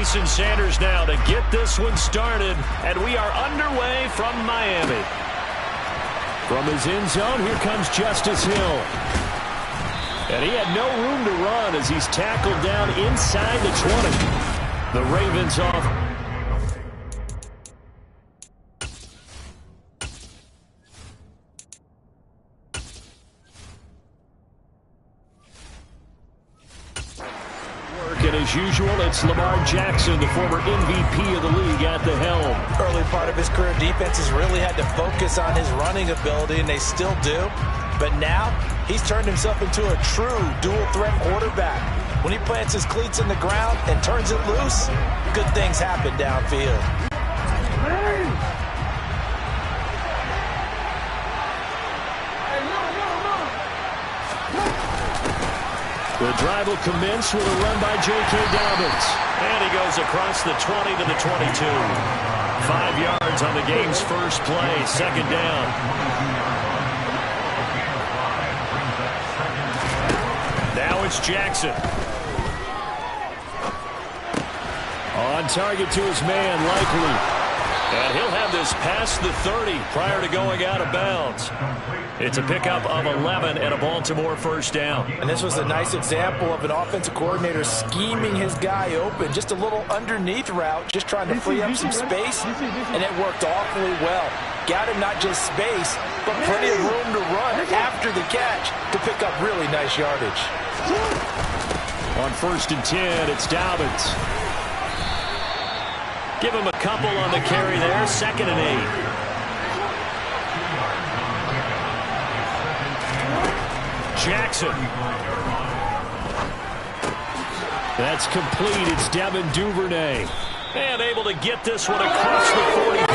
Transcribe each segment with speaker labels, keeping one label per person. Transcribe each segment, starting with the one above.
Speaker 1: Jason Sanders now to get this one started, and we are underway from Miami. From his end zone, here comes Justice Hill. And he had no room to run as he's tackled down inside the 20. The Ravens off. And as usual, it's Lamar Jackson, the former MVP of the league, at the helm.
Speaker 2: Early part of his career, defenses really had to focus on his running ability, and they still do. But now, he's turned himself into a true dual-threat quarterback. When he plants his cleats in the ground and turns it loose, good things happen downfield.
Speaker 1: The drive will commence with a run by J.K. Dobbins. And he goes across the 20 to the 22. 5 yards on the game's first play, second down. Now it's Jackson. On target to his man, Likely. And he'll have this past the 30 prior to going out of bounds. It's a pickup of 11 and a Baltimore first down.
Speaker 2: And this was a nice example of an offensive coordinator scheming his guy open. Just a little underneath route, just trying to free up some space, and it worked awfully well. Got him not just space, but plenty of room to run after the catch to pick up really nice yardage.
Speaker 1: On 1st and 10, it's Dobbins. Give him a couple on the carry there, 2nd and 8. Jackson. That's complete. It's Devin Duvernay. And able to get this one across the 40.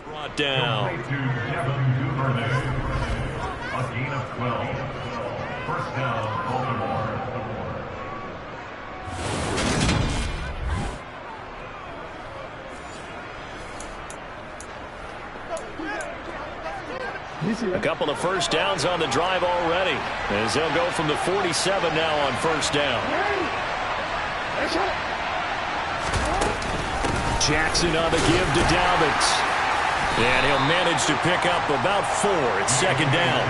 Speaker 1: Brought down.
Speaker 3: A gain of 12. First down, Baltimore.
Speaker 1: A couple of first downs on the drive already, as they'll go from the 47 now on first down. Jackson on the give to Dobbins. And he'll manage to pick up about 4. It's 2nd down.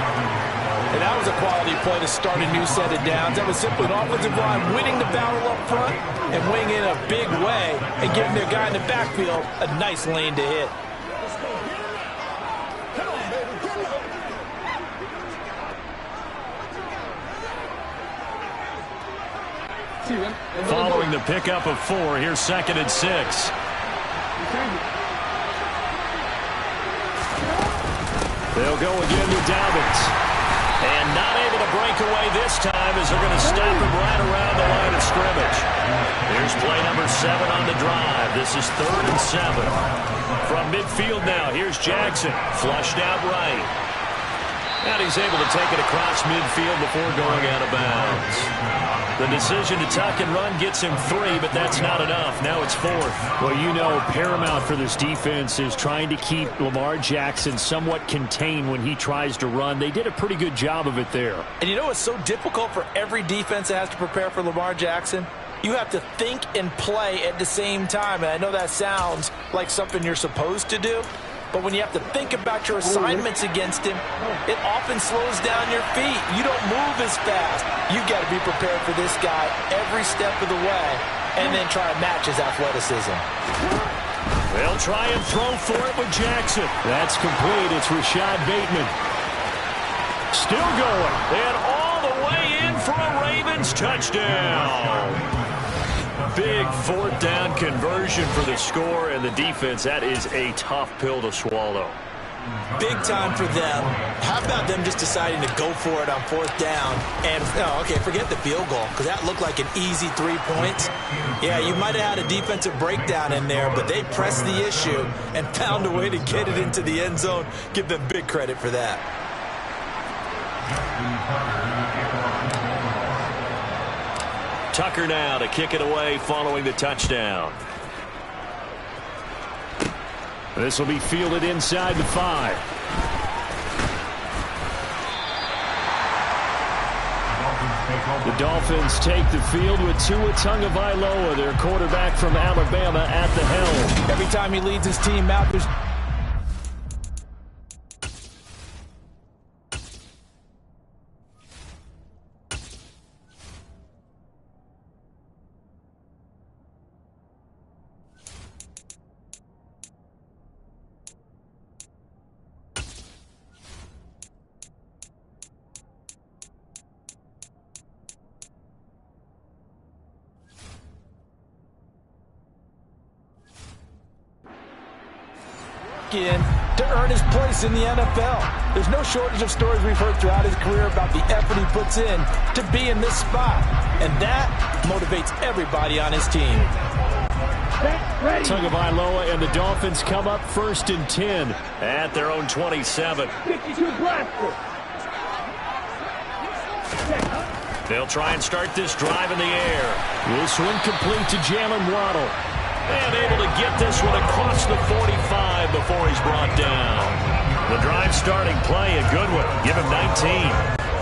Speaker 2: And that was a quality play to start a new set of downs. That was simply an offensive line winning the battle up front and winning in a big way and giving their guy in the backfield a nice lane to hit.
Speaker 1: Following the pickup of 4, here's 2nd and 6. They'll go again with Dobbins. And not able to break away this time as they're going to stop him right around the line of scrimmage. Here's play number 7 on the drive. This is 3rd and 7. From midfield now, here's Jackson. Flushed out right. And he's able to take it across midfield before going out of bounds. The decision to tuck and run gets him 3, but that's not enough. Now it's 4th.
Speaker 4: Well, you know, paramount for this defense is trying to keep Lamar Jackson somewhat contained when he tries to run. They did a pretty good job of it there.
Speaker 2: And you know it's so difficult for every defense that has to prepare for Lamar Jackson? You have to think and play at the same time. And I know that sounds like something you're supposed to do. But when you have to think about your assignments against him, it often slows down your feet. You don't move as fast. You've got to be prepared for this guy every step of the way and then try to match his athleticism.
Speaker 1: They'll try and throw for it with Jackson.
Speaker 4: That's complete. It's Rashad Bateman.
Speaker 1: Still going. And all the way in for a Ravens touchdown. Big 4th down conversion for the score, and the defense, that is a tough pill to swallow.
Speaker 2: Big time for them. How about them just deciding to go for it on 4th down? And, okay, forget the field goal, because that looked like an easy 3 points. Yeah, you might have had a defensive breakdown in there, but they pressed the issue and found a way to get it into the end zone. Give them big credit for that.
Speaker 1: Tucker now to kick it away following the touchdown.
Speaker 4: This will be fielded inside the 5. The Dolphins take the field with Tua Tagovailoa, their quarterback from Alabama, at the helm.
Speaker 2: Every time he leads his team out, there's in to earn his place in the NFL. There's no shortage of stories we've heard throughout his career about the effort he puts in to be in this spot, and that motivates everybody on his team.
Speaker 4: Tagovailoa and the Dolphins come up 1st and 10
Speaker 1: at their own 27. They'll try and start this drive in the air.
Speaker 4: This one complete to Jalen Waddle.
Speaker 1: And able to get this one across the 45 before he's brought down. The drive starting play, a good one. Give him 19.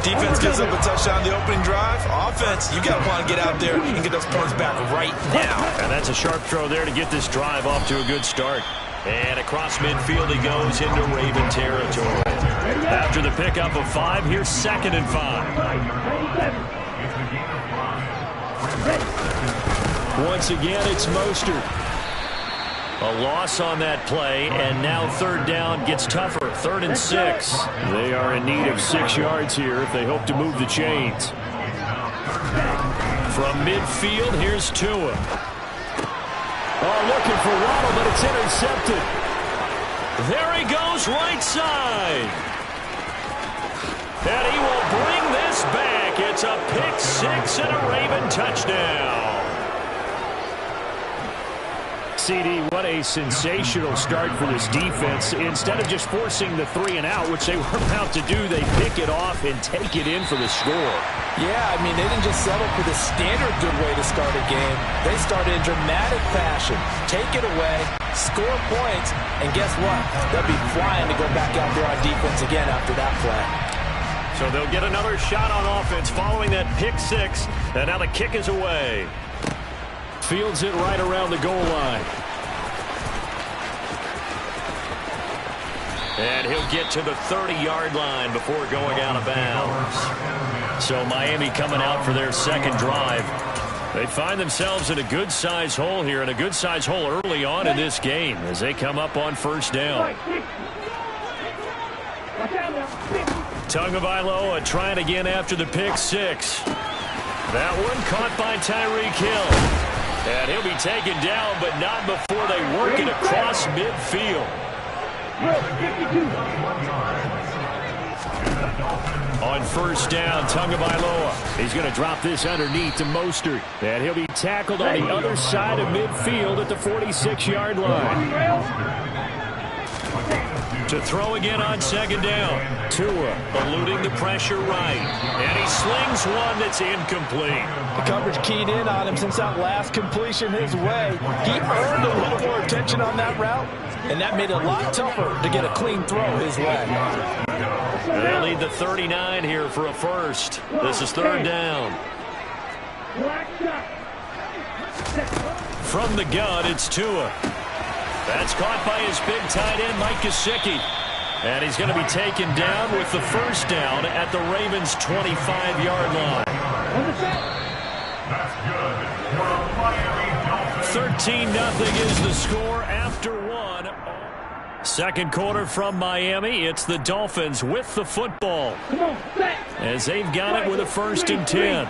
Speaker 2: Defense gives up a touchdown the opening drive. Offense, you got to want to get out there and get those points back right now.
Speaker 1: And that's a sharp throw there to get this drive off to a good start. And across midfield he goes into Raven territory. After the pickup of 5, here's 2nd and 5.
Speaker 4: Once again, it's Mostert.
Speaker 1: A loss on that play, and now 3rd down gets tougher. 3rd and 6.
Speaker 4: They are in need of 6 yards here if they hope to move the chains.
Speaker 1: From midfield, here's Tua.
Speaker 4: Oh, looking for Waddle, but it's intercepted.
Speaker 1: There he goes, right side. And he will bring this back. It's a pick 6 and a Raven touchdown.
Speaker 4: CD, what a sensational start for this defense. Instead of just forcing the 3 and out, which they were about to do, they pick it off and take it in for the score.
Speaker 2: Yeah, I mean, they didn't just settle for the standard good way to start a game. They started in dramatic fashion. Take it away, score points, and guess what? They'll be flying to go back out there on defense again after that play.
Speaker 1: So they'll get another shot on offense following that pick 6, and now the kick is away.
Speaker 4: Fields it right around the goal line.
Speaker 1: And he'll get to the 30-yard line before going out of bounds. So Miami coming out for their 2nd drive. They find themselves in a good-sized hole here, and a good-sized hole early on in this game as they come up on 1st down. Tagovailoa trying again after the pick 6. That one caught by Tyreek Hill. And he'll be taken down, but not before they work it across midfield. On 1st down, Tagovailoa. He's going to drop this underneath to Mostert. And he'll be tackled on the other side of midfield at the 46-yard line. To throw again on 2nd down. Tua eluding the pressure right. And he slings one that's incomplete.
Speaker 2: The coverage keyed in on him since that last completion his way. He earned a little more attention on that route, and that made it a lot tougher to get a clean throw his way.
Speaker 1: And they'll need the 39 here for a first. This is 3rd down. From the gun, it's Tua. That's caught by his big tight end, Mike Gesicki. And he's going to be taken down with the 1st down at the Ravens' 25-yard line.
Speaker 3: That's good.
Speaker 1: 13-0 is the score after 1. 2nd quarter from Miami. It's the Dolphins with the football as they've got it with a 1st and 10.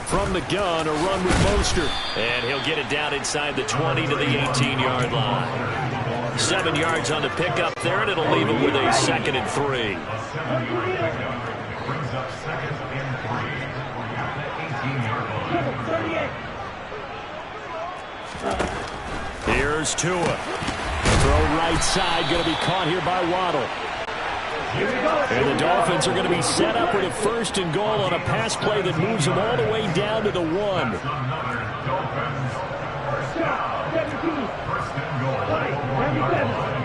Speaker 1: From the gun, a run with Mostert. And he'll get it down inside the 20 to the 18-yard line. 7 yards on the pickup there, and it'll leave it with a 2nd and 3.
Speaker 3: Brings up 2nd and 3 at the 18-yard line.
Speaker 1: Here's Tua.
Speaker 4: Throw right side, going to be caught here by Waddle. And the Dolphins are going to be set up with a 1st and goal on a pass play that moves them all the way down to the 1.
Speaker 3: and goal. 1-yard line.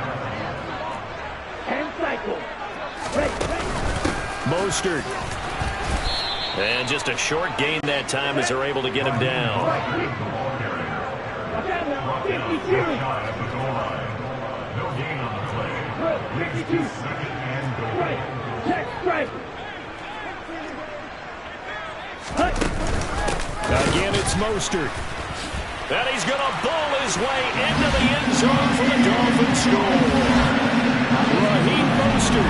Speaker 1: Mostert. And just a short gain that time as they're able to get him down.
Speaker 3: No gain on the play. Leads to second and goal.
Speaker 1: Again, it's Mostert. And he's going to bowl his way into the end zone for the Dolphins score. Raheem Mostert.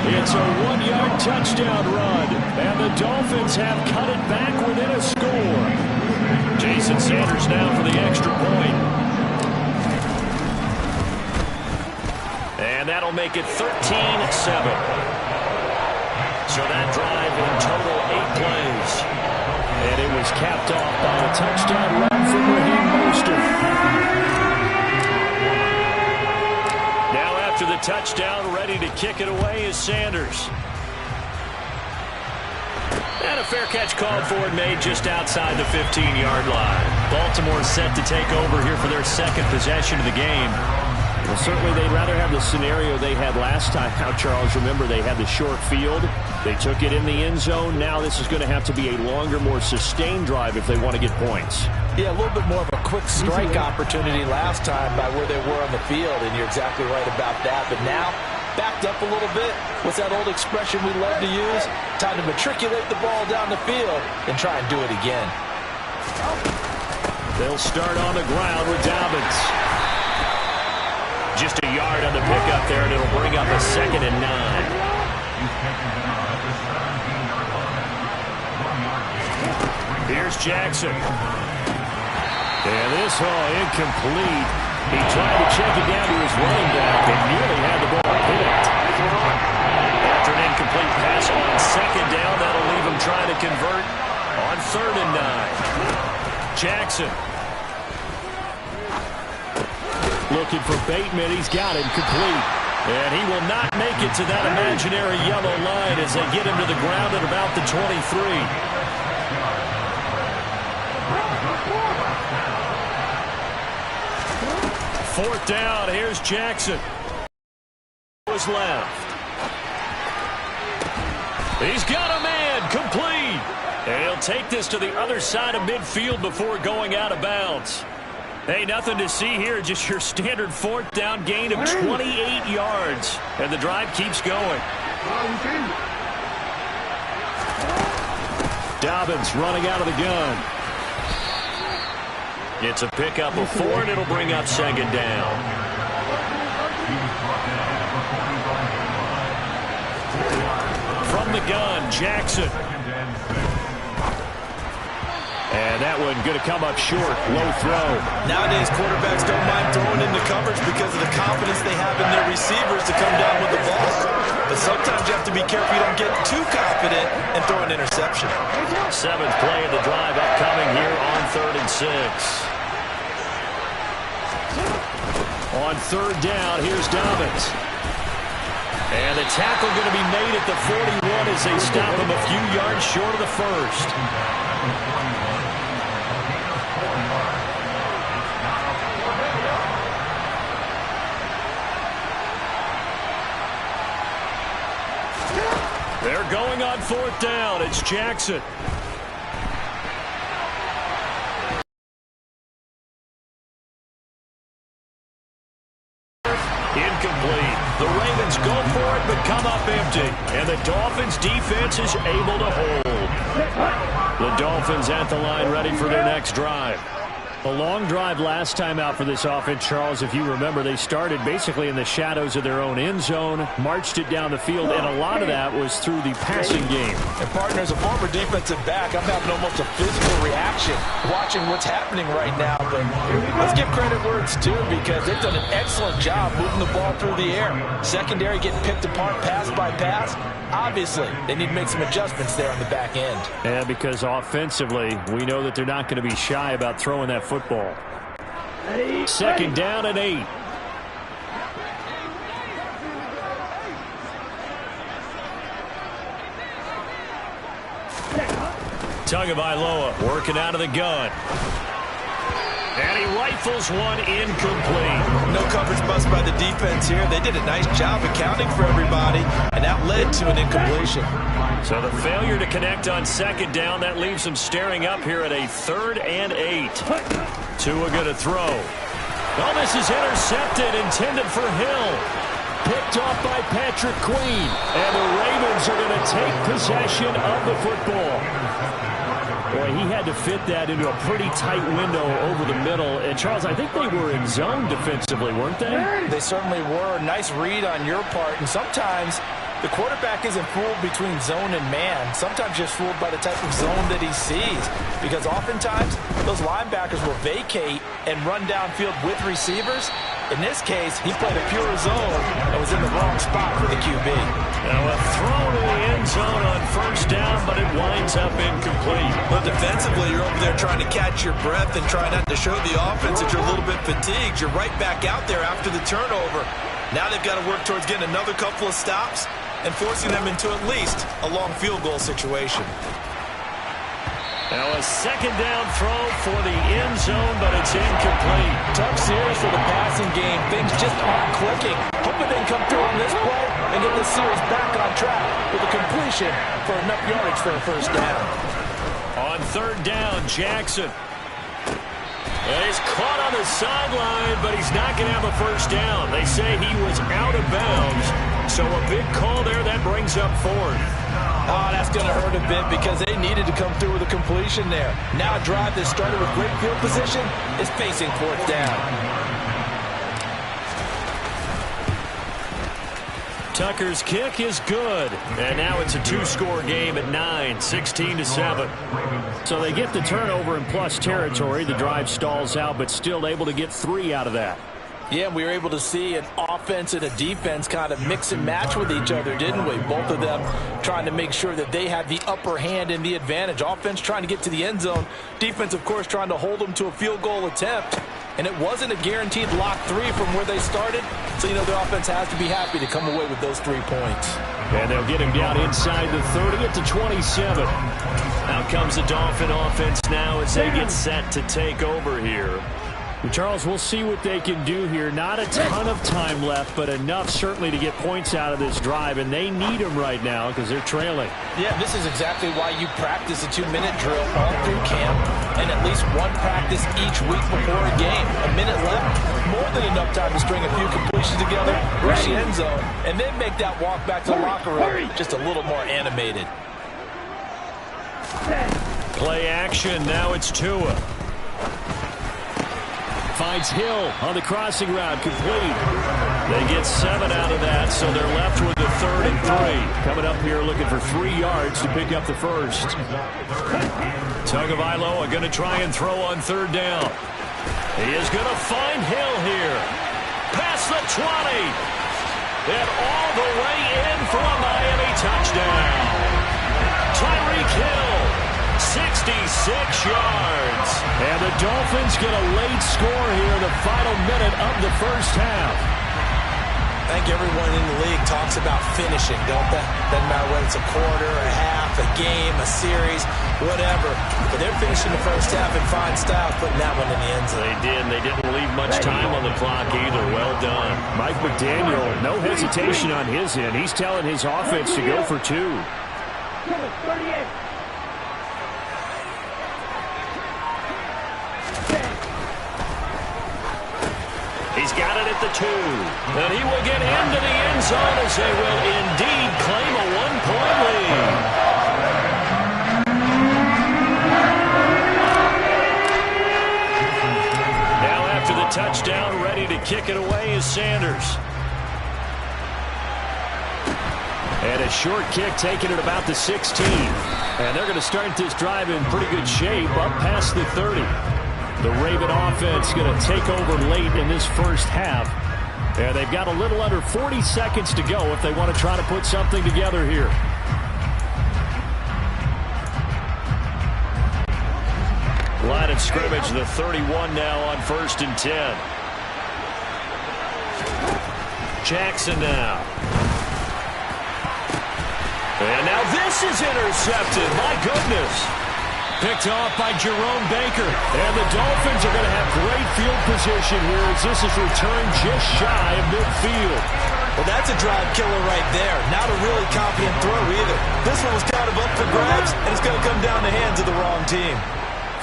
Speaker 1: It's a 1-yard touchdown run. And the Dolphins have cut it back within a score. Jason Sanders now for the extra point. And that'll make it 13-7. So that drive in total 8 plays. And it was capped off by a touchdown run from Raheem Mostert. Now after the touchdown, ready to kick it away is Sanders. And a fair catch called for and made just outside the 15-yard line. Baltimore set to take over here for their second possession of the game. Well, certainly they'd rather have the scenario they had last time. Now, Charles, remember, they had the short field. They took it in the end zone. Now this is going to have to be a longer, more sustained drive if they want to get points. Yeah, a little bit more of a quick strike opportunity last time by where they were on the field, and you're exactly right about that. But now, backed up a little bit. What's that old expression we love to use? Time to matriculate the ball down the field and try and do it again. They'll start on the ground with Dobbins. Just a yard on the pickup there, and it'll bring up a 2nd and 9. Here's Jackson. And this incomplete. He tried to check it down to his running back and nearly had the ball picked. After an incomplete pass on 2nd down, that'll leave him trying to convert on 3rd and 9. Jackson. Looking for Bateman. He's got him complete. And he will not make it to that imaginary yellow line as they get him to the ground at about the 23. 4th down. Here's Jackson. Was left. He's got a man complete. And he'll take this to the other side of midfield before going out of bounds. Hey, nothing to see here, just your standard 4th down gain of 28 yards. And the drive keeps going. Dobbins running out of the gun. It's a pickup of 4, and it'll bring up 2nd down. From the gun, Jackson. And that one going to come up short. Low throw.
Speaker 2: Nowadays, quarterbacks don't mind throwing into coverage because of the confidence they have in their receivers to come down with the ball. But sometimes you have to be careful you don't get too confident and throw an interception.
Speaker 1: 7th play of the drive upcoming here on 3rd and 6. On 3rd down, here's Dobbins. And the tackle going to be made at the 41 as they stop him a few yards short of the 1st. They're going on 4th down. It's Jackson. Incomplete. The Ravens go for it but come up empty. And the Dolphins defense is able to hold. The Dolphins at the line ready for their next drive. A long drive last time out for this offense, Charles. If you remember, they started basically in the shadows of their own end zone, marched it down the field, and a lot of that was through the passing game.
Speaker 2: And, partner, as a former defensive back, I'm having almost a physical reaction watching what's happening right now. But let's give credit where it's due because they've done an excellent job moving the ball through the air. Secondary getting picked apart pass by pass. Obviously, they need to make some adjustments there on the back end.
Speaker 1: Yeah, because offensively, we know that they're not going to be shy about throwing that football. 2nd down and 8. Tagovailoa working out of the gun. And he rifles one incomplete.
Speaker 2: No coverage bust by the defense here. They did a nice job accounting for everybody, and that led to an incompletion.
Speaker 1: So the failure to connect on second down, that leaves them staring up here at a 3rd and 8. Tua going to throw. Oh, this is intercepted, intended for Hill. Picked off by Patrick Queen. And the Ravens are going to take possession of the football. Boy, he had to fit that into a pretty tight window over the middle. And, Charles, I think they were in zone defensively, weren't they?
Speaker 2: They certainly were. Nice read on your part. And sometimes the quarterback isn't fooled between zone and man. Sometimes just fooled by the type of zone that he sees. Because oftentimes, those linebackers will vacate and run downfield with receivers. In this case, he played a pure zone and was in the wrong spot for the QB.
Speaker 1: Now a throw to the end zone on first down, but it winds up incomplete.
Speaker 2: Well, defensively, you're over there trying to catch your breath and try not to show the offense that you're a little bit fatigued. You're right back out there after the turnover. Now they've got to work towards getting another couple of stops and forcing them into at least a long field goal situation.
Speaker 1: Now a second down throw for the end zone, but it's incomplete.
Speaker 2: Tough series for the passing game. Things just aren't clicking. Hoping they can come through on this play and get this series back on track with a completion for enough yardage for a first down.
Speaker 1: On 3rd down, Jackson. And he's caught on the sideline, but he's not going to have a first down. They say he was out of bounds. So a big call there. That brings up 4th.
Speaker 2: Oh, that's going to hurt a bit because they needed to come through with a completion there. Now a drive that started with great field position is facing 4th down.
Speaker 1: Tucker's kick is good. And now it's a 2-score game at 9, 16-7.
Speaker 4: So they get the turnover in plus territory. The drive stalls out, but still able to get 3 out of that.
Speaker 2: Yeah, we were able to see an offense and a defense kind of mix and match with each other, didn't we? Both of them trying to make sure that they had the upper hand and the advantage. Offense trying to get to the end zone. Defense, of course, trying to hold them to a field goal attempt. And it wasn't a guaranteed lock 3 from where they started. So, you know, the offense has to be happy to come away with those 3 points.
Speaker 4: And they'll get him down inside the 30 at the 27.
Speaker 1: Out comes the Dolphin offense now as they get set to take over here.
Speaker 4: Charles, we'll see what they can do here. Not a ton of time left, but enough certainly to get points out of this drive, and they need them right now because they're trailing.
Speaker 2: Yeah, this is exactly why you practice a 2-minute drill all through camp and at least one practice each week before a game. A minute left, more than enough time to string a few completions together, reach the end zone, and then make that walk back to the locker room just a little more animated.
Speaker 1: Play action, now it's Tua.
Speaker 4: Finds Hill on the crossing route, complete.
Speaker 1: They get 7 out of that, so they're left with a 3rd and 3.
Speaker 4: Coming up here looking for 3 yards to pick up the first.
Speaker 1: Tagovailoa going to try and throw on 3rd down. He is going to find Hill here. Past the 20. And all the way in for a Miami touchdown. Tyreek Hill. 66 yards.
Speaker 4: And the Dolphins get a late score here in the final minute of the first half.
Speaker 2: I think everyone in the league talks about finishing, don't they? Doesn't matter whether it's a quarter, a half, a game, a series, whatever. But they're finishing the first half in fine style, putting that one in the end zone.
Speaker 1: They did. They didn't leave much time on the clock either. Well done.
Speaker 4: Mike McDaniel, no hesitation on his end. He's telling his offense to go for 2.
Speaker 1: He's got it at the 2. And he will get into the end zone as they will indeed claim a 1-point lead. Now after the touchdown, ready to kick it away is Sanders.
Speaker 4: And a short kick taken at about the 16. And they're going to start this drive in pretty good shape up past the 30. The Raven offense going to take over late in this first half. And they've got a little under 40 seconds to go if they want to try to put something together here.
Speaker 1: Line of scrimmage, the 31 now on 1st and 10. Jackson now. And now this is intercepted. My goodness.
Speaker 4: Picked off by Jerome Baker. And the Dolphins are going to have great field position here as this is returned just shy of midfield.
Speaker 2: Well, that's a drive killer right there. Not a really confident throw either. This one was kind of up for grabs, and it's going to come down the hands of the wrong team.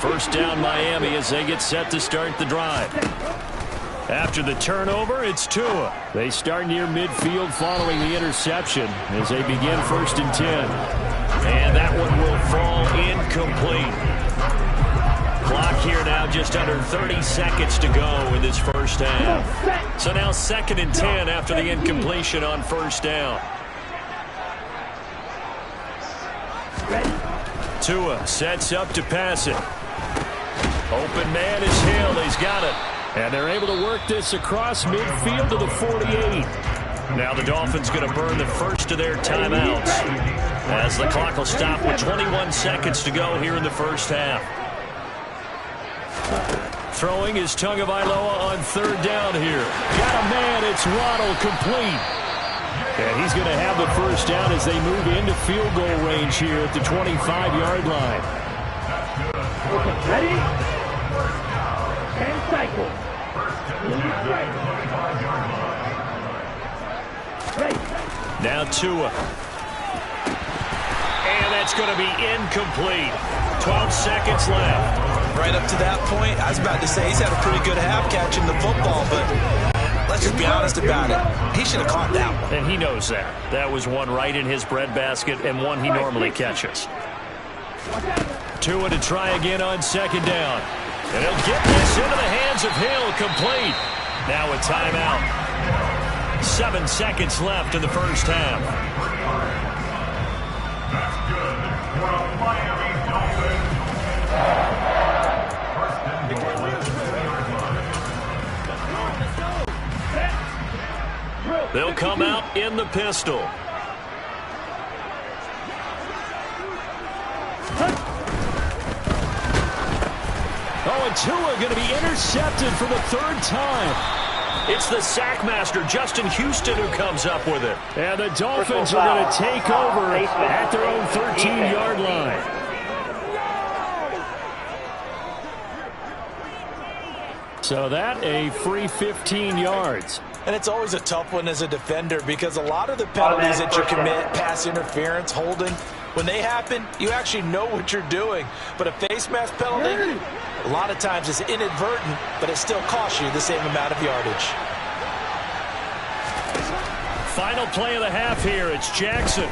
Speaker 4: First down Miami as they get set to start the drive. After the turnover, it's Tua. They start near midfield following the interception as they begin 1st and 10. And that one will fall incomplete. Clock here now just under 30 seconds to go in this first half. So now 2nd and 10 after the incompletion on 1st down. Tua sets up to pass it. Open man is Hill. He's got it. And they're able to work this across midfield to the 48. Now the Dolphins going to burn the first of their timeouts as the clock will stop with 21 seconds to go here in the first half. Throwing is Tagovailoa on 3rd down here. Got a man. It's Waddle complete. And he's going to have the first down as they move into field goal range here at the 25-yard line.
Speaker 5: Ready? 10 cycles.
Speaker 4: Now Tua. And that's going to be incomplete. 12 seconds left.
Speaker 2: Right up to that point, I was about to say he's had a pretty good half catching the football, but let's just be honest about it. He should have caught that one.
Speaker 4: And he knows that. That was one right in his breadbasket and one he normally catches. Tua to try again on 2nd down. And he'll get this into the hands of Hill, complete. Now a timeout. 7 seconds left in the first half.
Speaker 3: That's good for the Miami Dolphins. First and goal at the 3-yard line.
Speaker 4: They'll come out in the pistol. Oh, and Tua going to be intercepted for the 3rd time. It's the sackmaster, Justin Houston, who comes up with it. And the Dolphins are going to take over at their own 13-yard line. So that a free 15 yards.
Speaker 2: And it's always a tough one as a defender because a lot of the penalties that you commit, pass interference, holding, when they happen, you actually know what you're doing. But a face mask penalty, a lot of times it's inadvertent, but it still costs you the same amount of yardage.
Speaker 4: Final play of the half here. It's Jackson.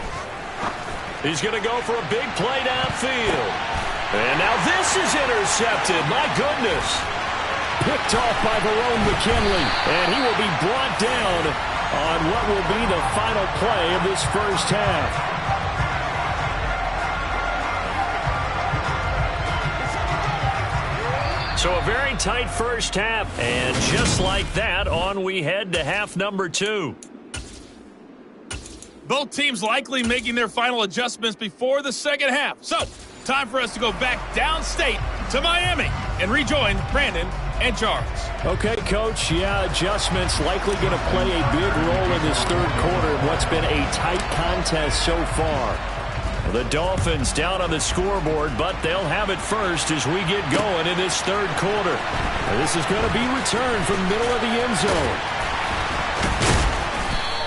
Speaker 4: He's going to go for a big play downfield. And now this is intercepted. My goodness. Picked off by Verone McKinley. And he will be brought down on what will be the final play of this first half. So a very tight first half. And just like that, on we head to half number 2.
Speaker 6: Both teams likely making their final adjustments before the second half. So, time for us to go back downstate to Miami and rejoin Brandon and Charles.
Speaker 4: Okay, Coach. Yeah, adjustments likely going to play a big role in this 3rd quarter of what's been a tight contest so far. The Dolphins down on the scoreboard, but they'll have it first as we get going in this 3rd quarter. This is going to be returned from the middle of the end zone.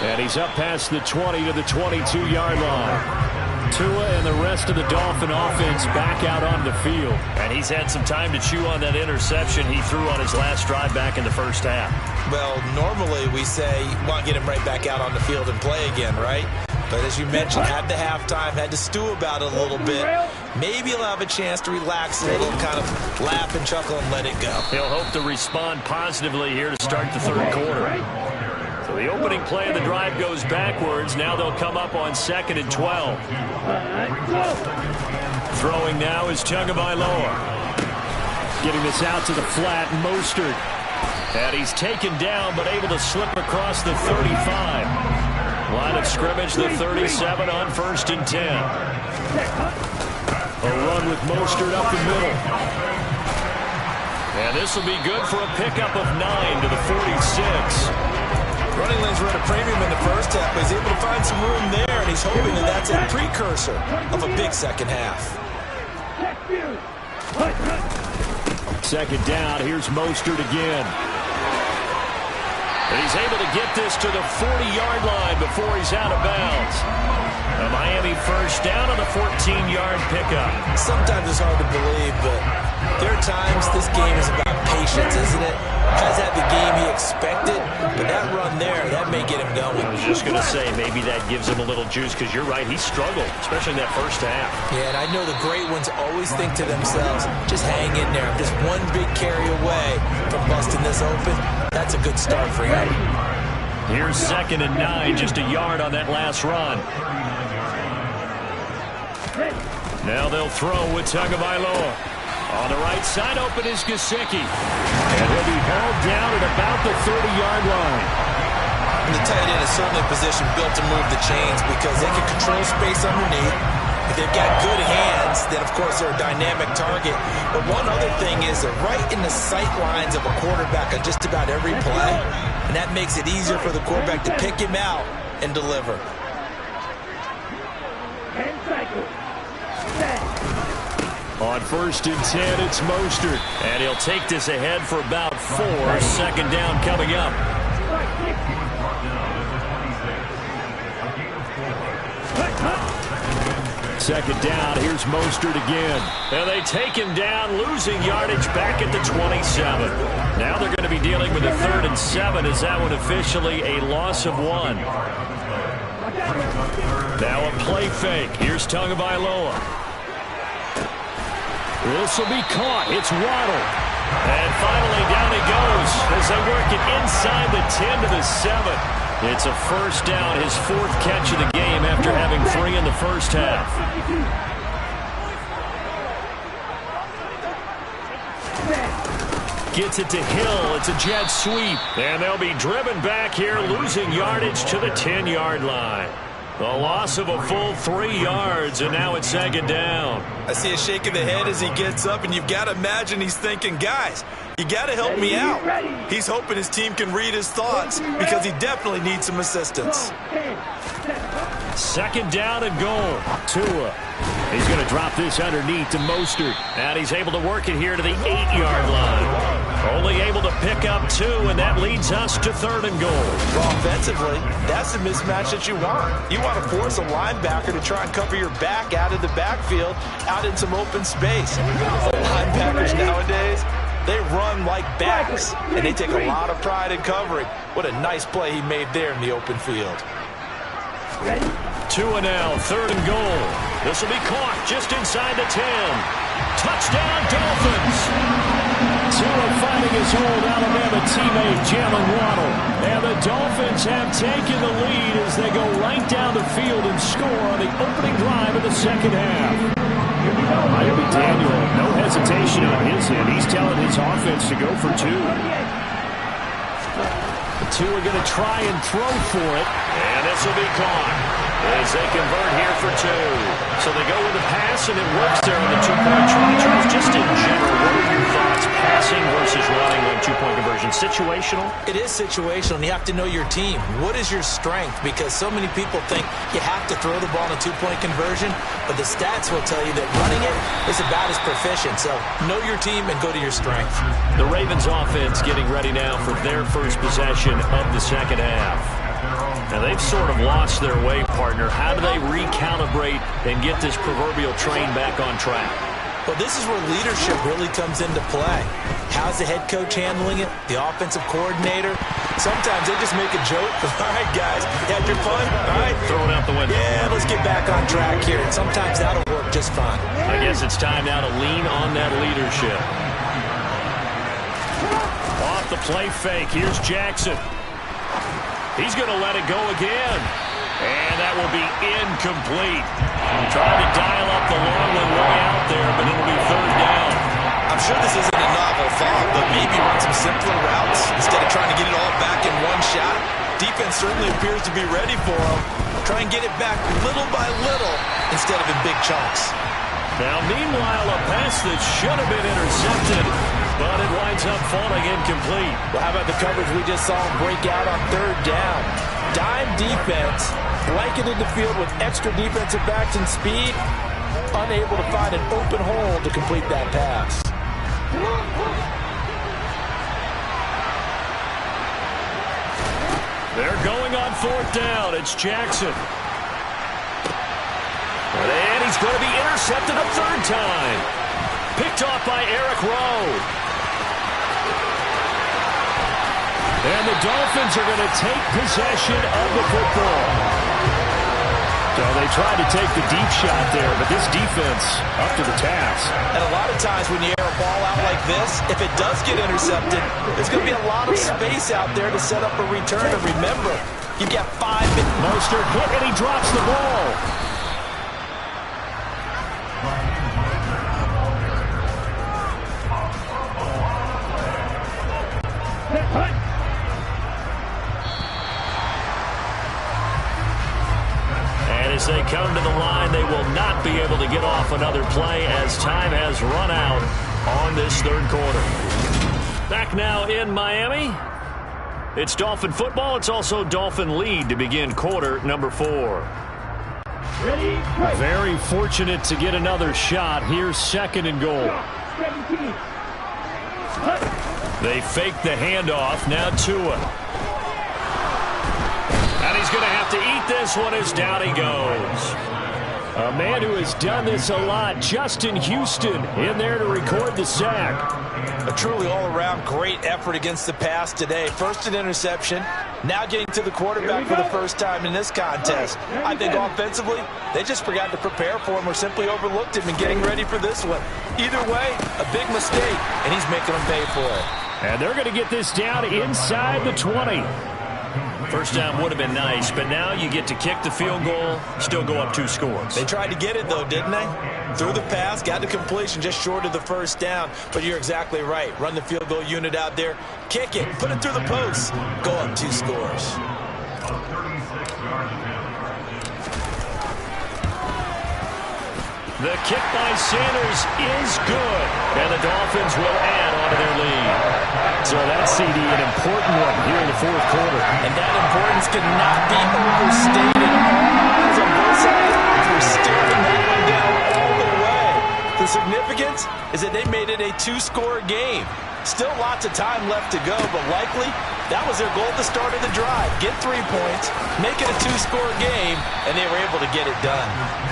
Speaker 4: And he's up past the 20 to the 22-yard line. Tua and the rest of the Dolphin offense back out on the field. And he's had some time to chew on that interception he threw on his last drive back in the first half.
Speaker 2: Well, normally we say you want to get him right back out on the field and play again, right? But as you mentioned, had the halftime, had to stew about it a little bit. Maybe he'll have a chance to relax a little, kind of laugh and chuckle and let it go.
Speaker 4: He'll hope to respond positively here to start the 3rd quarter. So the opening play of the drive goes backwards. Now they'll come up on 2nd and 12. Throwing now is Tagovailoa. Getting this out to the flat, Mostert. And he's taken down, but able to slip across the 35. Line of scrimmage, the 37 on 1st and 10. A run with Mostert up the middle. And this will be good for a pickup of 9 to the 46.
Speaker 2: Running lanes were at a premium in the first half, but he's able to find some room there, and he's hoping that that's a precursor of a big second half.
Speaker 4: Second down, here's Mostert again.
Speaker 1: And he's able to get this to the 40-yard line before he's out of bounds. A Miami first down on the 14-yard pickup.
Speaker 2: Sometimes it's hard to believe, but there are times this game is about patience, isn't it? Has had the game he expected, but that run there, that may get him going.
Speaker 1: I was just going to say, maybe that gives him a little juice, because you're right, he struggled, especially in that first half.
Speaker 2: Yeah, and I know the great ones always think to themselves, just hang in there. I'm just one big carry away from busting this open. That's a good start for him.
Speaker 1: Here's 2nd and 9, just a yard on that last run. Now they'll throw with Tagovailoa. On the right side, open is Gesicki. And he'll be held down at about the 30-yard line.
Speaker 2: And the tight end is certainly a position built to move the chains because they can control space underneath. If they've got good hands, then, of course, they're a dynamic target. But one other thing is they're right in the sight lines of a quarterback on just about every play. And that makes it easier for the quarterback to pick him out and deliver.
Speaker 4: On 1st and 10, it's Mostert.
Speaker 1: And he'll take this ahead for about 4. 2nd down coming up.
Speaker 4: Second down, here's Mostert again.
Speaker 1: And they take him down, losing yardage back at the 27. Now they're going to be dealing with a 3rd and 7. Is that one officially a loss of 1? Now a play fake. Here's Tagovailoa.
Speaker 4: This will be caught. It's Waddle.
Speaker 1: And finally down he goes as they work it inside the 10 to the 7. It's a first down, his 4th catch of the game after having 3 in the first half. Gets it to Hill. It's a jet sweep. And they'll be driven back here, losing yardage to the 10-yard line. The loss of a full 3 yards, and now it's 2nd down.
Speaker 2: I see a shake of the head as he gets up, and you've got to imagine he's thinking, guys, you got to help me out. He's hoping his team can read his thoughts because he definitely needs some assistance.
Speaker 1: 2nd down and goal. Tua. He's going to drop this underneath to Mostert. And he's able to work it here to the 8-yard line. Only able to pick up 2, and that leads us to 3rd and goal.
Speaker 2: Well, offensively, that's the mismatch that you want. You want to force a linebacker to try and cover your back out of the backfield, out in some open space. Linebackers nowadays, they run like backs, and they take a lot of pride in covering. What a nice play he made there in the open field.
Speaker 1: Tua now, 3rd and goal. This will be caught just inside the 10. Touchdown, Dolphins.
Speaker 4: Tua fighting his old Alabama teammate, Jalen Waddle. And the Dolphins have taken the lead as they go right down the field and score on the opening drive of the 2nd half.
Speaker 1: Miami Daniel, no hesitation on his end. He's telling his offense to go for 2.
Speaker 4: Tua going to try and throw for it.
Speaker 1: And this will be caught as they convert here for 2. So they go with the pass, and it works there on the 2-point try. Charles, just in general, what are your thoughts, passing versus running on 2-point conversion? Situational?
Speaker 2: It is situational, and you have to know your team. What is your strength? Because so many people think you have to throw the ball in a 2-point conversion, but the stats will tell you that running it is about as proficient. So know your team and go to your strength.
Speaker 1: The Ravens offense getting ready now for their first possession of the 2nd half. Now, they've sort of lost their way, partner. How do they recalibrate and get this proverbial train back on track?
Speaker 2: Well, this is where leadership really comes into play. How's the head coach handling it? The offensive coordinator? Sometimes they just make a joke. All right, guys, you had your fun? All right.
Speaker 1: Throw it out the window.
Speaker 2: Yeah, let's get back on track here. And sometimes that'll work just fine.
Speaker 1: I guess it's time now to lean on that leadership. Off the play fake, here's Jackson. He's going to let it go again. And that will be incomplete. Trying to dial up the long one way out there, but it'll be 3rd down.
Speaker 2: I'm sure this isn't a novel thought, but maybe run some simpler routes instead of trying to get it all back in one shot. Defense certainly appears to be ready for him. Try and get it back little by little instead of in big chunks.
Speaker 1: Now, meanwhile, a pass that should have been intercepted, but it winds up falling incomplete.
Speaker 2: Well, how about the coverage we just saw him break out on 3rd down? dime defense, blanketed the field with extra defensive backs and speed, unable to find an open hole to complete that pass.
Speaker 4: They're going on 4th down. It's Jackson. And he's going to be intercepted a 3rd time. Picked off by Eric Rowe. And the Dolphins are going to take possession of the football. So they tried to take the deep shot there, but this defense up to the task.
Speaker 2: And a lot of times when you air a ball out like this, if it does get intercepted, there's going to be a lot of space out there to set up a return. And remember, you've got 5 minutes.
Speaker 4: Mostert hit, and he drops the ball. As they come to the line, they will not be able to get off another play as time has run out on this 3rd quarter. Back now in Miami. It's Dolphin football. It's also Dolphin lead to begin quarter number 4. Very fortunate to get another shot. Here's 2nd and goal. They fake the handoff. Now Tua. And he's going to have to eat this one as down he goes. A man who has done this a lot, Justin Houston, in there to record the sack.
Speaker 2: A truly all-around great effort against the pass today. First an interception, now getting to the quarterback for the first time in this contest. I think offensively, they just forgot to prepare for him or simply overlooked him in getting ready for this one. Either way, a big mistake, and he's making them pay for it.
Speaker 4: And they're going to get this down inside the 20. First down would have been nice, but now you get to kick the field goal, still go up 2 scores.
Speaker 2: They tried to get it, though, didn't they? Threw the pass, got the completion just short of the first down. But you're exactly right. Run the field goal unit out there, kick it, put it through the post, go up 2 scores.
Speaker 4: The kick by Sanders is good, and the Dolphins will add on to their lead. So that CD, an important one here in the 4th quarter.
Speaker 2: And that importance cannot be overstated. All eyes on both sides were staring that one down all the way. The significance is that they made it a 2-score game. Still lots of time left to go, but likely that was their goal at the start of the drive. Get 3 points, make it a 2-score game, and they were able to get it done.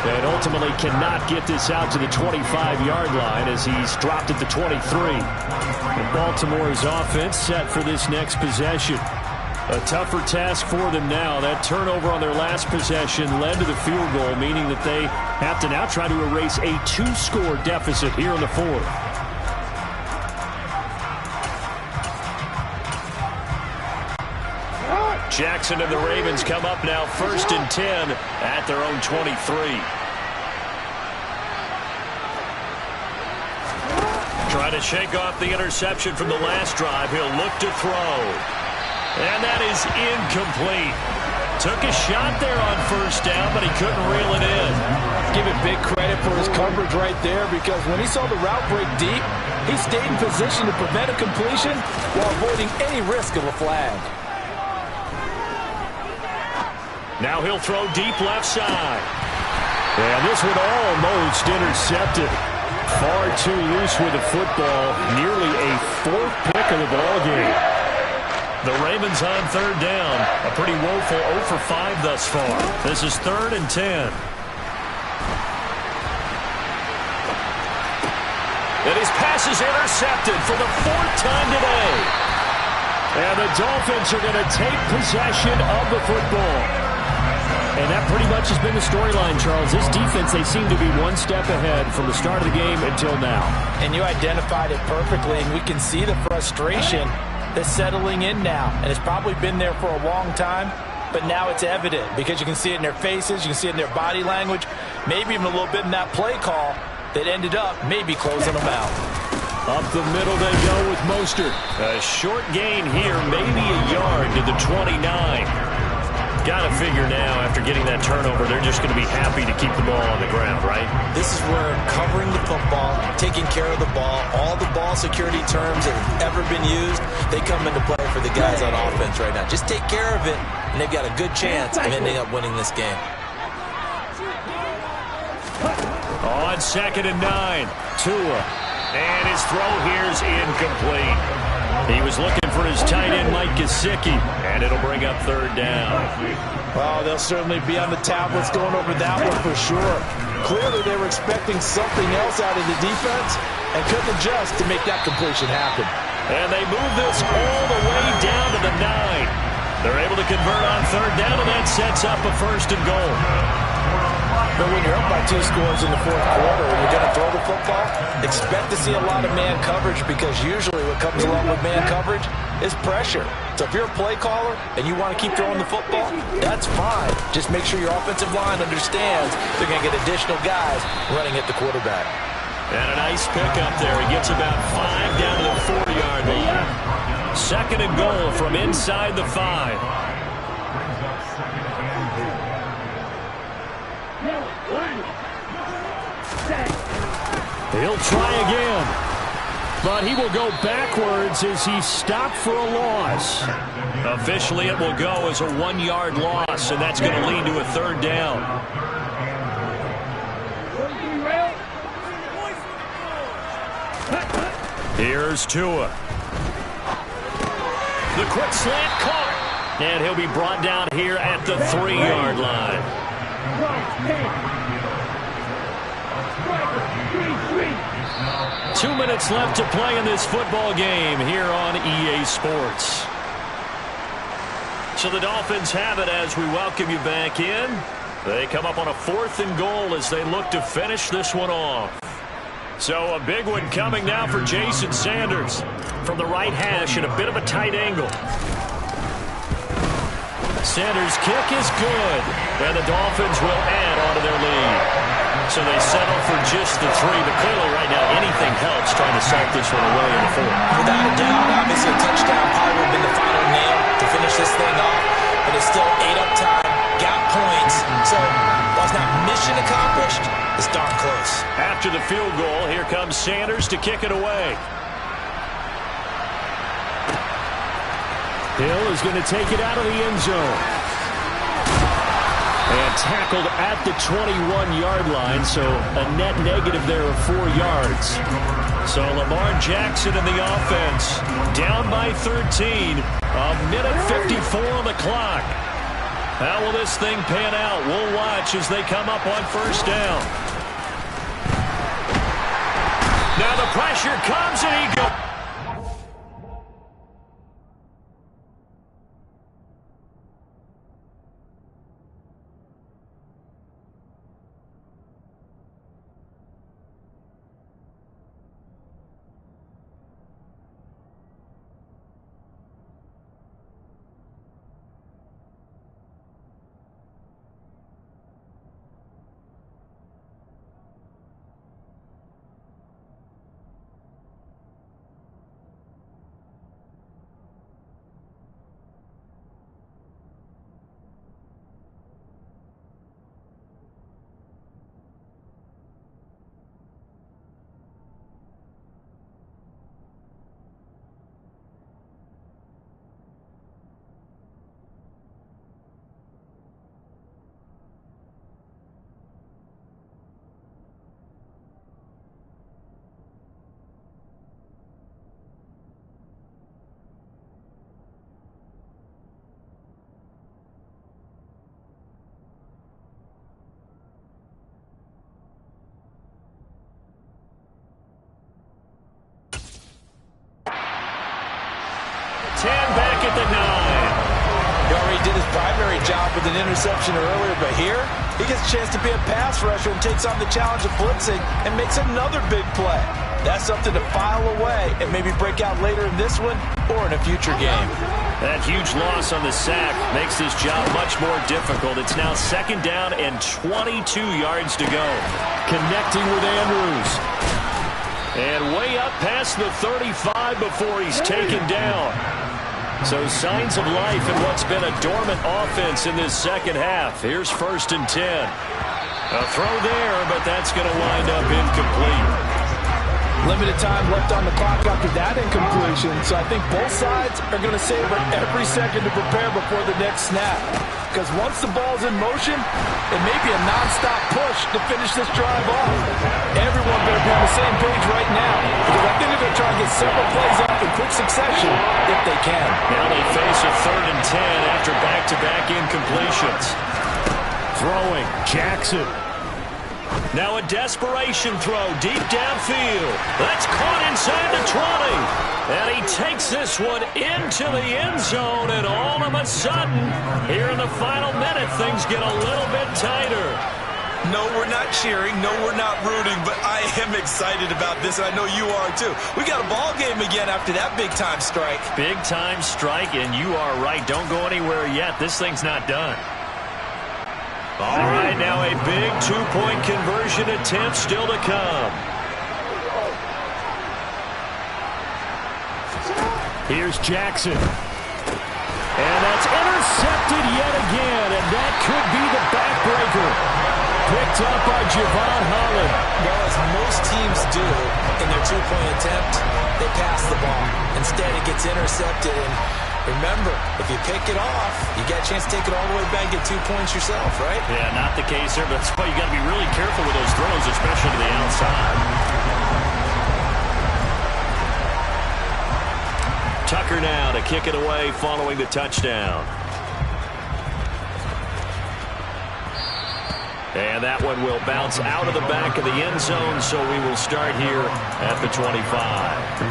Speaker 4: And ultimately cannot get this out to the 25-yard line as he's dropped at the 23. And Baltimore's offense set for this next possession. A tougher task for them now. That turnover on their last possession led to the field goal, meaning that they have to now try to erase a 2-score deficit here in the 4th. Jackson and the Ravens come up now 1st and 10 at their own 23. Trying to shake off the interception from the last drive. He'll look to throw. And that is incomplete. Took a shot there on 1st down, but he couldn't reel it in.
Speaker 2: Give him big credit for his coverage right there, because when he saw the route break deep, he stayed in position to prevent a completion while avoiding any risk of a flag.
Speaker 4: Now he'll throw deep left side. And this one almost intercepted. Far too loose with the football. Nearly a 4th pick of the ball game. The Ravens on 3rd down. A pretty woeful 0 for 5 thus far. This is 3rd and 10. And his pass is intercepted for the 4th time today. And the Dolphins are going to take possession of the football. And that pretty much has been the storyline, Charles. This defense, they seem to be one step ahead from the start of the game until now.
Speaker 2: And you identified it perfectly, and we can see the frustration that's settling in now. And it's probably been there for a long time, but now it's evident because you can see it in their faces, you can see it in their body language, maybe even a little bit in that play call that ended up maybe closing them out.
Speaker 4: Up the middle they go with Mostert. A short gain here, maybe a yard to the 29. Got to figure now, after getting that turnover, they're just going to be happy to keep the ball on the ground, right?
Speaker 2: This is where covering the football, taking care of the ball, all the ball security terms that have ever been used, they come into play for the guys on offense right now. Just take care of it, and they've got a good chance of ending up winning this game.
Speaker 4: On 2nd and 9, Tua. And his throw here is incomplete. He was looking for his tight end, Mike Gesicki, and it'll bring up 3rd down.
Speaker 2: Well, they'll certainly be on the tablets going over that one for sure. Clearly, they were expecting something else out of the defense and couldn't adjust to make that completion happen.
Speaker 4: And they move this all the way down to the 9. They're able to convert on 3rd down, and that sets up a 1st and goal.
Speaker 2: But when you're up by 2 scores in the 4th quarter and you're going to throw the football, expect to see a lot of man coverage, because usually what comes along with man coverage is pressure. So if you're a play caller and you want to keep throwing the football, that's fine. Just make sure your offensive line understands they're going to get additional guys running at the quarterback.
Speaker 4: And a nice pickup there. He gets about 5 down to the 40-yard line. 2nd and goal from inside the 5. He'll try again, but he will go backwards as he stopped for a loss. Officially, it will go as a 1-yard loss, and that's going to lead to a 3rd down. Here's Tua. The quick slant caught, and he'll be brought down here at the 3-yard line. 2 minutes left to play in this football game here on EA Sports. So the Dolphins have it as we welcome you back in. They come up on a 4th and goal as they look to finish this one off. So a big one coming now for Jason Sanders from the right hash in a bit of a tight angle. Sanders' kick is good, and the Dolphins will add on to their lead. So they settle for just the 3, but clearly right now anything helps trying to salt this one away in the 4th.
Speaker 2: Without a doubt, obviously a touchdown probably would have been the final nail to finish this thing off, but it's still 8 up time, got points. So while it's not mission accomplished, it's darn close.
Speaker 4: After the field goal, here comes Sanders to kick it away. Hill is going to take it out of the end zone. And tackled at the 21-yard line, so a net negative there of 4 yards. So Lamar Jackson in the offense, down by 13, a minute 54 on the clock. How will this thing pan out? We'll watch as they come up on 1st down. Now the pressure comes, and he goes. Back at the 9.
Speaker 2: He already did his primary job with an interception earlier, but here he gets a chance to be a pass rusher and takes on the challenge of blitzing and makes another big play. That's something to file away and maybe break out later in this one or in a future game.
Speaker 4: That huge loss on the sack makes this job much more difficult. It's now 2nd down and 22 yards to go. Connecting with Andrews. And way up past the 35 before he's taken down. So signs of life in what's been a dormant offense in this 2nd half. Here's 1st and 10. A throw there, but that's going to wind up incomplete.
Speaker 2: Limited time left on the clock after that incompletion, so I think both sides are going to savor every second to prepare before the next snap. Because once the ball's in motion, it may be a nonstop push to finish this drive off. Everyone better be on the same page right now, because I think they're going to try and get several plays up in quick succession if they can.
Speaker 1: Now they face a 3rd and 10 after back-to-back incompletions.
Speaker 4: Throwing, Jackson.
Speaker 1: Now a desperation throw deep downfield. That's caught inside the 20. And he takes this one into the end zone. And all of a sudden, here in the final minute, things get a little bit tighter.
Speaker 5: No, we're not cheering. No, we're not rooting. But I am excited about this, and I know you are too. We got a ball game again after that big-time strike.
Speaker 1: Big-time strike, and you are right. Don't go anywhere yet. This thing's not done. All right, now a big 2-point conversion attempt still to come.
Speaker 4: Here's Jackson. And that's intercepted yet again, and that could be the backbreaker. Picked up by Javon Holland.
Speaker 2: Well, as most teams do in their 2-point attempt, they pass the ball. Instead, it gets intercepted, and remember, if you pick it off, you get a chance to take it all the way back and get 2 points yourself, right?
Speaker 1: Yeah, not the case there, but that's why you got to be really careful with those throws, especially to the outside. Tucker now to kick it away following the touchdown. And that one will bounce out of the back of the end zone, so we will start here at the 25.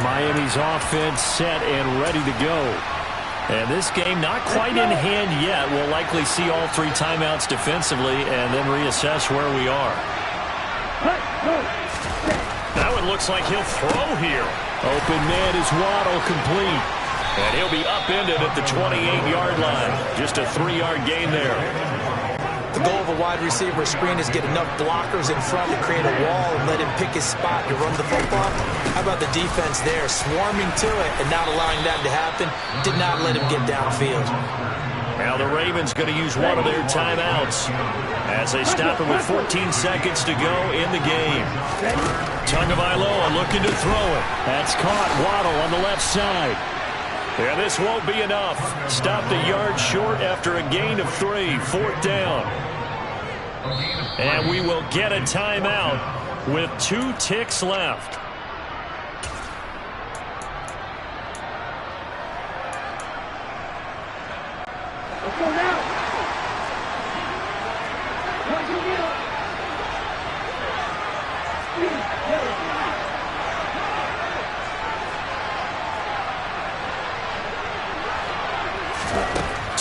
Speaker 4: Miami's offense set and ready to go. And this game not quite in hand yet. We'll likely see all 3 timeouts defensively and then reassess where we are.
Speaker 1: That one looks like he'll throw here.
Speaker 4: Open man is Waddle, complete.
Speaker 1: And he'll be upended at the 28-yard line. Just a 3-yard gain there.
Speaker 2: The goal of a wide receiver screen is get enough blockers in front to create a wall and let him pick his spot to run the football. How about the defense there, swarming to it and not allowing that to happen? Did not let him get downfield.
Speaker 1: Now the Ravens going to use one of their timeouts as they stop it with 14 seconds to go in the game. Tagovailoa looking to throw it.
Speaker 4: That's caught. Waddle on the left side.
Speaker 1: Yeah, this won't be enough. Stopped a yard short after a gain of 3. 4th down. And we will get a timeout with 2 ticks left.
Speaker 7: Let's go now.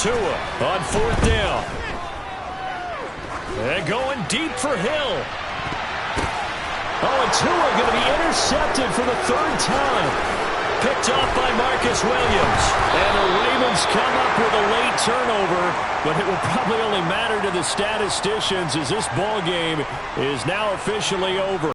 Speaker 1: Tua on 4th down. And going deep for Hill.
Speaker 4: Oh, and Tua going to be intercepted for the 3rd time.
Speaker 1: Picked off by Marcus Williams.
Speaker 4: And the Ravens come up with a late turnover, but it will probably only matter to the statisticians as this ball game is now officially over.